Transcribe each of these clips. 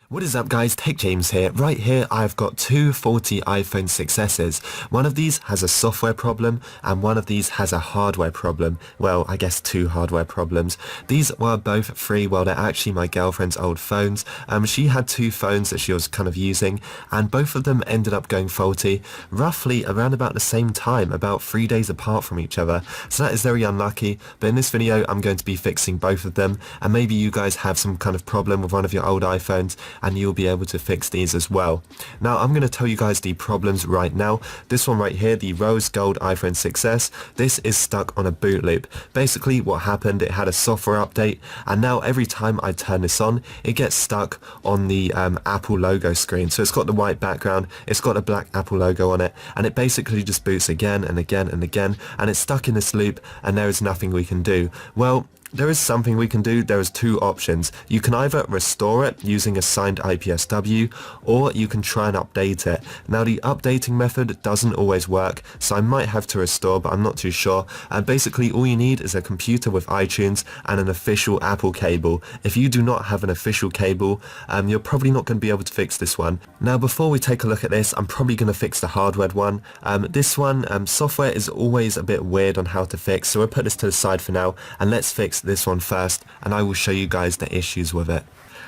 What is up guys, Tech James here. Right here I've got two faulty iPhone 6s's. One of these has a software problem and one of these has a hardware problem. Well, I guess two hardware problems. These were both free. Well, they're actually my girlfriend's old phones. She had two phones that she was kind of using and both of them ended up going faulty roughly around about the same time, about 3 days apart from each other. So that is very unlucky, but in this video I'm going to be fixing both of them, and maybe you guys have some kind of problem with one of your old iPhones and you'll be able to fix these as well. Now I'm going to tell you guys the problems right now. This one right here, the rose gold iPhone 6s, this is stuck on a boot loop. Basically what happened, it had a software update and now every time I turn this on it gets stuck on the Apple logo screen. So it's got the white background, it's got a black Apple logo on it, and it basically just boots again and again and again, and it's stuck in this loop and there is nothing we can do. Well, there is something we can do. There is two options. You can either restore it using a signed IPSW, or you can try and update it. Now the updating method doesn't always work, so I might have to restore, but I'm not too sure. And basically all you need is a computer with iTunes and an official Apple cable. If you do not have an official cable, you're probably not going to be able to fix this one. Now before we take a look at this, I'm probably going to fix the hardware one. This one, software is always a bit weird on how to fix, so we'll put this to the side for now and let's fix this one first, and I will show you guys the issues with it.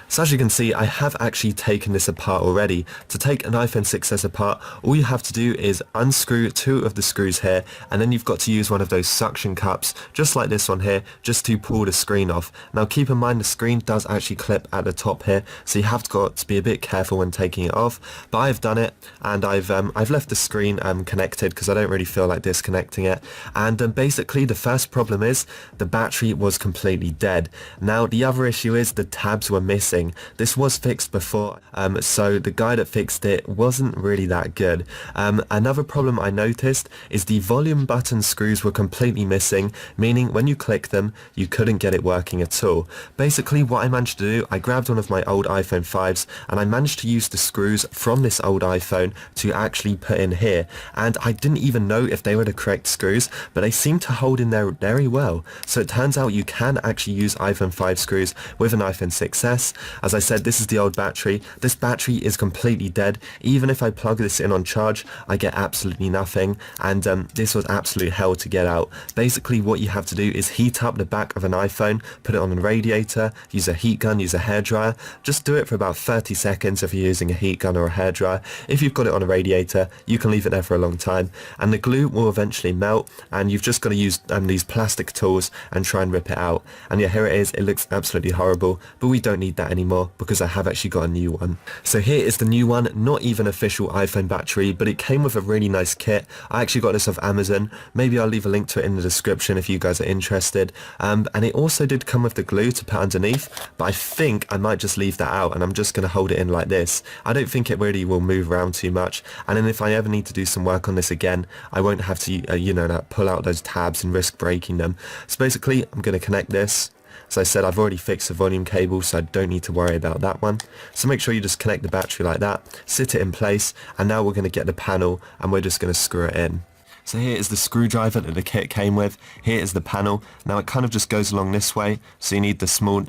So as you can see, I have actually taken this apart already. To take an iPhone 6s apart, all you have to do is unscrew two of the screws here, and then you've got to use one of those suction cups, just like this one here, just to pull the screen off. Now keep in mind the screen does actually clip at the top here, so you have got to be a bit careful when taking it off. But I've done it, and I've left the screen connected because I don't really feel like disconnecting it. And basically the first problem is the battery was completely dead. Now the other issue is the tabs were missing. This was fixed before, so the guy that fixed it wasn't really that good. Another problem I noticed is the volume button screws were completely missing, meaning when you click them you couldn't get it working at all. Basically what I managed to do, I grabbed one of my old iPhone 5s and I managed to use the screws from this old iPhone to actually put in here, and I didn't even know if they were the correct screws, but they seem to hold in there very well. So it turns out you can actually use iPhone 5 screws with an iPhone 6s. As I said, this is the old battery. This battery is completely dead. Even if I plug this in on charge, I get absolutely nothing, and this was absolute hell to get out. Basically what you have to do is heat up the back of an iPhone, put it on a radiator, use a heat gun, use a hairdryer. Just do it for about 30 seconds if you're using a heat gun or a hairdryer. If you've got it on a radiator, you can leave it there for a long time, and the glue will eventually melt, and you've just got to use these plastic tools and try and rip it out. And yeah, here it is. It looks absolutely horrible, but we don't need that anymore because I have actually got a new one. So here is the new one, not even official iPhone battery, but it came with a really nice kit. I actually got this off Amazon. Maybe I'll leave a link to it in the description if you guys are interested. And it also did come with the glue to put underneath, but I think I might just leave that out and I'm just going to hold it in like this. I don't think it really will move around too much, and then if I ever need to do some work on this again, I won't have to pull out those tabs and risk breaking them. So basically I'm going to connect this. As I said, I've already fixed the volume cable, so I don't need to worry about that one. So make sure you just connect the battery like that, sit it in place, and now we're going to get the panel and we're just going to screw it in. So here is the screwdriver that the kit came with. Here is the panel. Now it kind of just goes along this way, so you need the small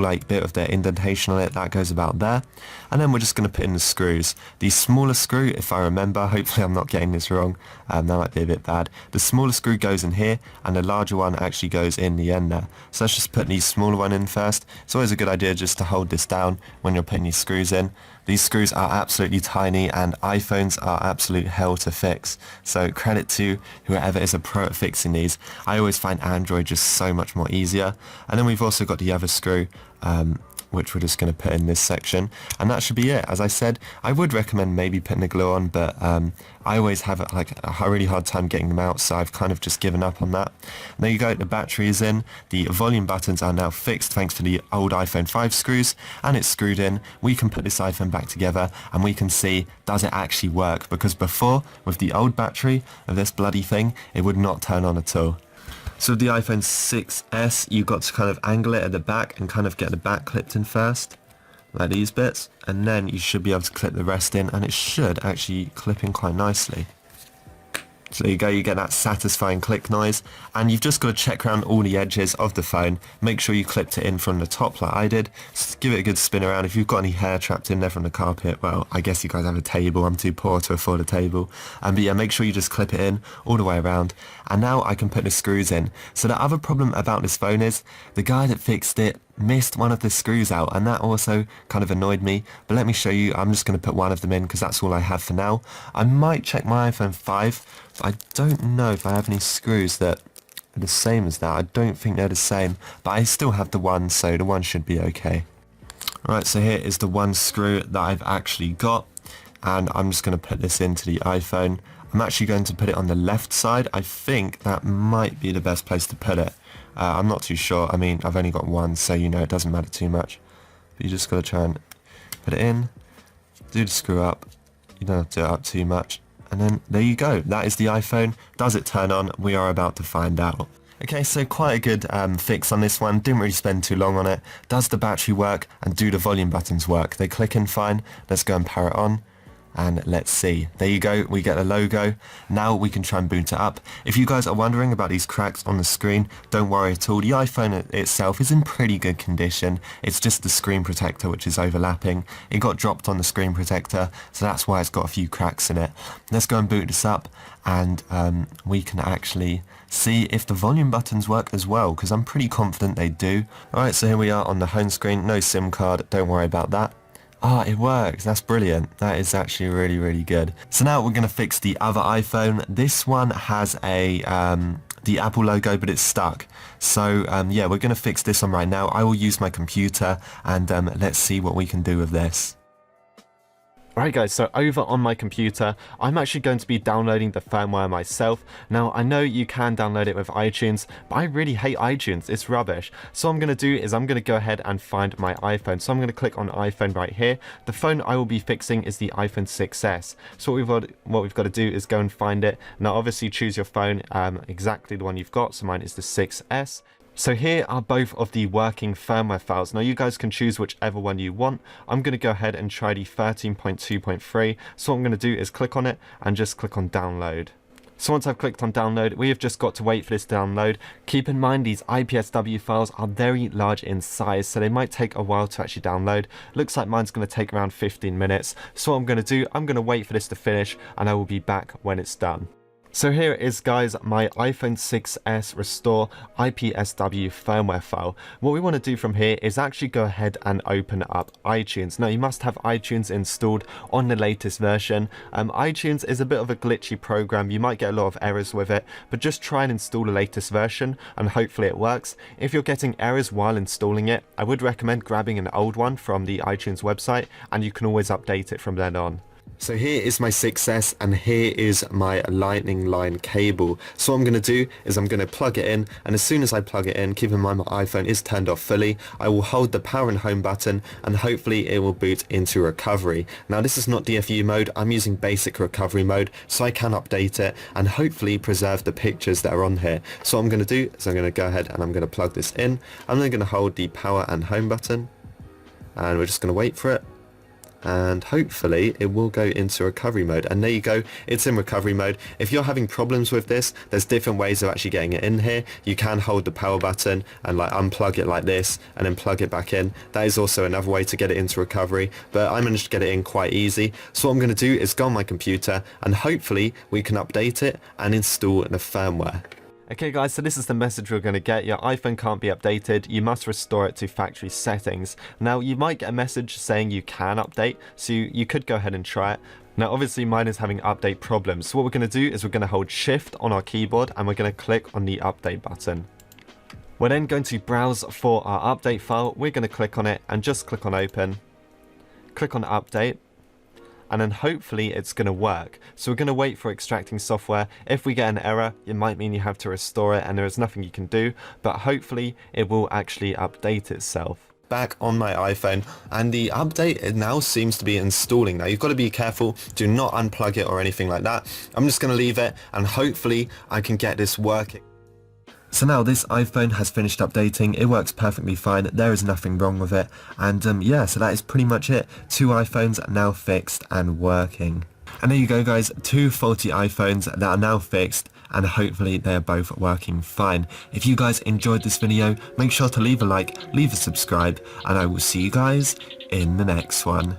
like bit of the indentation on it that goes about there, and then we're just going to put in the screws. The smaller screw, if I remember, hopefully I'm not getting this wrong, that might be a bit bad. The smaller screw goes in here and the larger one actually goes in the end there. So let's just put the smaller one in first. It's always a good idea just to hold this down when you're putting these screws in. These screws are absolutely tiny and iPhones are absolute hell to fix. So credit to whoever is a pro at fixing these. I always find Android just so much more easier. And then we've also got the other screw, which we're just going to put in this section, and that should be it. As I said, I would recommend maybe putting the glue on, but I always have a really hard time getting them out, so I've kind of just given up on that. And there you go, the battery is in, the volume buttons are now fixed thanks to the old iPhone 5 screws, and it's screwed in. We can put this iPhone back together and we can see, does it actually work? Because before, with the old battery of this bloody thing, it would not turn on at all. So with the iPhone 6s, you've got to kind of angle it at the back and kind of get the back clipped in first, like these bits, and then you should be able to clip the rest in, and it should actually clip in quite nicely. So there you go, you get that satisfying click noise, and you've just got to check around all the edges of the phone, make sure you clipped it in from the top like I did, just give it a good spin around. If you've got any hair trapped in there from the carpet, well, I guess you guys have a table, I'm too poor to afford a table, but yeah, make sure you just clip it in all the way around, and now I can put the screws in. So the other problem about this phone is, the guy that fixed it missed one of the screws out, and that also kind of annoyed me, but let me show you. I'm just going to put one of them in because that's all I have for now. I might check my iPhone 5, but I don't know if I have any screws that are the same as that. I don't think they're the same, but I still have the one, so the one should be okay. Right, so here is the one screw that I've actually got, and I'm just going to put this into the iPhone. I'm actually going to put it on the left side. I think that might be the best place to put it. I'm not too sure. I mean, I've only got one, so you know it doesn't matter too much. But you just got to try and put it in, do the screw up. You don't have to do it up too much. And then there you go. That is the iPhone. Does it turn on? We are about to find out. Okay, so quite a good fix on this one. Didn't really spend too long on it. Does the battery work and do the volume buttons work? They click in fine. Let's go and power it on. And let's see. There you go, we get the logo. Now we can try and boot it up. If you guys are wondering about these cracks on the screen, don't worry at all. The iPhone itself is in pretty good condition. It's just the screen protector which is overlapping. It got dropped on the screen protector, so that's why it's got a few cracks in it. Let's go and boot this up, and we can actually see if the volume buttons work as well, because I'm pretty confident they do. Alright, so here we are on the home screen. No SIM card, don't worry about that. Ah, it works. That's brilliant. That is actually really, really good. So now we're going to fix the other iPhone. This one has a the Apple logo, but it's stuck. So yeah, we're going to fix this one right now. I will use my computer, and let's see what we can do with this. Alright guys, so over on my computer, I'm actually going to be downloading the firmware myself. Now, I know you can download it with iTunes, but I really hate iTunes. It's rubbish. So what I'm going to do is I'm going to go ahead and find my iPhone. So I'm going to click on iPhone right here. The phone I will be fixing is the iPhone 6s. So what we've got to do is go and find it. Now, obviously choose your phone, exactly the one you've got. So mine is the 6s. So here are both of the working firmware files. Now you guys can choose whichever one you want. I'm going to go ahead and try the 13.2.3. So what I'm going to do is click on it and just click on download. So once I've clicked on download, we have just got to wait for this to download. Keep in mind these IPSW files are very large in size, so they might take a while to actually download. Looks like mine's going to take around 15 minutes. So what I'm going to do, I'm going to wait for this to finish, and I will be back when it's done. So here it is guys, my iPhone 6s restore IPSW firmware file. What we want to do from here is actually go ahead and open up iTunes. Now you must have iTunes installed on the latest version. iTunes is a bit of a glitchy program, you might get a lot of errors with it, but just try and install the latest version and hopefully it works. If you're getting errors while installing it, I would recommend grabbing an old one from the iTunes website, and you can always update it from then on. So here is my 6s, and here is my lightning line cable. So what I'm going to do is I'm going to plug it in, and as soon as I plug it in, keep in mind my iPhone is turned off fully, I will hold the power and home button, and hopefully it will boot into recovery. Now this is not DFU mode, I'm using basic recovery mode, so I can update it and hopefully preserve the pictures that are on here. So what I'm going to do is I'm going to go ahead and I'm going to plug this in. I'm then going to hold the power and home button, and we're just going to wait for it. And hopefully it will go into recovery mode, and there you go, it's in recovery mode. If you're having problems with this, there's different ways of actually getting it in here. You can hold the power button and like unplug it like this and then plug it back in. That is also another way to get it into recovery, but I managed to get it in quite easy. So what I'm going to do is go on my computer and hopefully we can update it and install the firmware. Okay guys, so this is the message we're going to get. Your iPhone can't be updated. You must restore it to factory settings. Now you might get a message saying you can update, so you could go ahead and try it. Now obviously mine is having update problems. So what we're going to do is we're going to hold shift on our keyboard and we're going to click on the update button. We're then going to browse for our update file. We're going to click on it and just click on open. Click on update. And then hopefully it's going to work. So we're going to wait for extracting software. If we get an error, it might mean you have to restore it and there is nothing you can do, but hopefully it will actually update itself. Back on my iPhone, and the update it now seems to be installing. Now you've got to be careful, do not unplug it or anything like that. I'm just going to leave it and hopefully I can get this working. So now this iPhone has finished updating, it works perfectly fine, there is nothing wrong with it, and yeah, so that is pretty much it. 2 iPhones now fixed and working. And there you go guys, two faulty iPhones that are now fixed, and hopefully they are both working fine. If you guys enjoyed this video, make sure to leave a like, leave a subscribe, and I will see you guys in the next one.